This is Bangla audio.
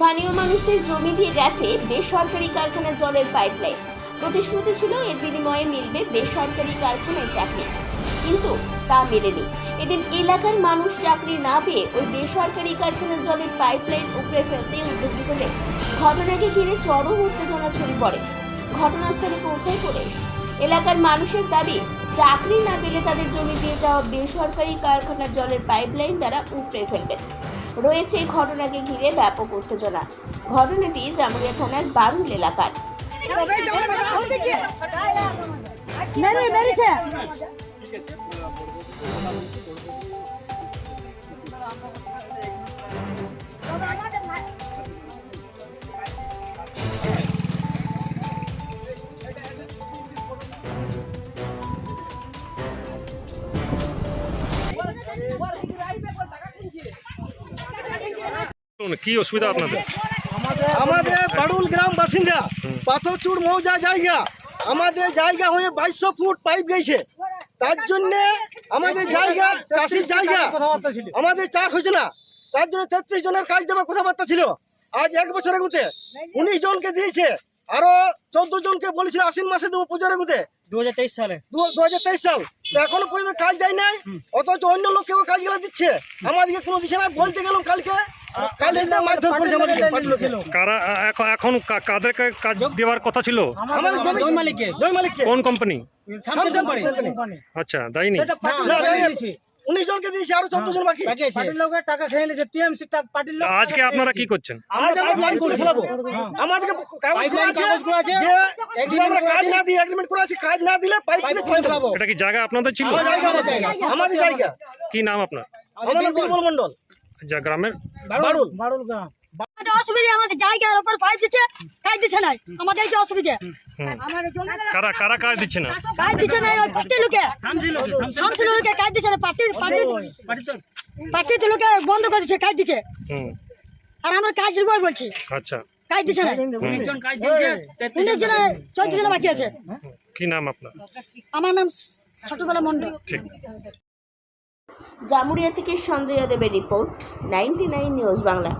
স্থানীয় মানুষদের জমি দিয়ে গেছে বেসরকারি কারখানার জলের পাইপলাইন। প্রতিশ্রুতি ছিল এর বিনিময়ে মিলবে বেসরকারি কারখানায় চাকরি, কিন্তু তা মেলেনি। এদিন এলাকার মানুষ চাকরি না পেয়ে ওই বেসরকারি কারখানার জলের পাইপলাইন উপড়ে ফেলতে উদ্যোগী হলে ঘটনাকে ঘিরে চরম উত্তেজনা ছড়িয়ে পড়ে। ঘটনাস্থলে পৌঁছায় পুলিশ। এলাকার মানুষের দাবি, চাকরি না পেলে তাদের জমি দিয়ে যাওয়া বেসরকারি কারখানার জলের পাইপলাইন দ্বারা উপড়ে ফেলবেন। রয়েছে এই ঘটনাকে ঘিরে ব্যাপক উত্তেজনা। ঘটনাটি জামুরিয়া থানার বারুল এলাকার। কি অসুবিধা আপনাদের? আমাদের বারুল গ্রাম বাসিন্দা, পাথরচুর মৌজা জায়গা, আমাদের জায়গা হয়ে 2200 ফুট পাইপ গেছে। তার জন্য আমাদের জায়গা, চাষির জায়গা, আমাদের চাষ হয়েছে না। তার জন্য 33 জনের কাজ দেওয়ার কথাবার্তা ছিল। আজ 1 বছরের মধ্যে 19 জনকে দিয়েছে, আরো 14 জনকে বলেছিল আশ্বিন মাসে দেবো পুজোর মধ্যে 2023 সালে 2023 সাল। তো এখনো পর্যন্ত কাজ দেয় নাই, অথচ অন্য লোককেও কাজগুলো দিচ্ছে, আমাদেরকে কোনো দিচ্ছে না। বলতে গেলাম কালকে এখন কাদের কাজ দেওয়ার কথা ছিল? কোন কোম্পানি? আচ্ছা, দেয়নি। 19 জনকে দিয়েছে, আরো 14 জন বাকি। টাকা খেয়ে নিয়েছে টিএমসি পার্টির লোক। আজকে আপনারা কি করছেন? আমাদেরকে কাজ না দিয়ে এগ্রিমেন্ট করা আছে, কাজ না দিলে পাইপ ফেলাবো। এটা কি জায়গা আপনাদের ছিল? আমাদের জায়গা। কি নাম আপনার? বিমল মন্ডল। যা গ্রামের বারুল গ্রাম। অসুবিধা আমাদের জায়গার উপর পাইপ দিচ্ছে, কাজ দিচ্ছে না। আমাদের যে অসুবিধা, কারা কাজ দিচ্ছে না? কাজ দিচ্ছে না ওই পার্টির লোকে, শামসুল লোকে কাজ দিচ্ছে না। পার্টির লোকে বন্ধ করে দিচ্ছে কাজ দিতে। আর আমরা কাজ দিব বলছি, আচ্ছা, কাজ দিচ্ছে না। 19 জন 14 জন বাকি আছে। কি নাম আপনার? আমার নাম ছোটবেলা মন্ডল। ঠিক। জামুরিয়া থেকে সঞ্জয় দেবের রিপোর্ট, 99 নিউজ বাংলা।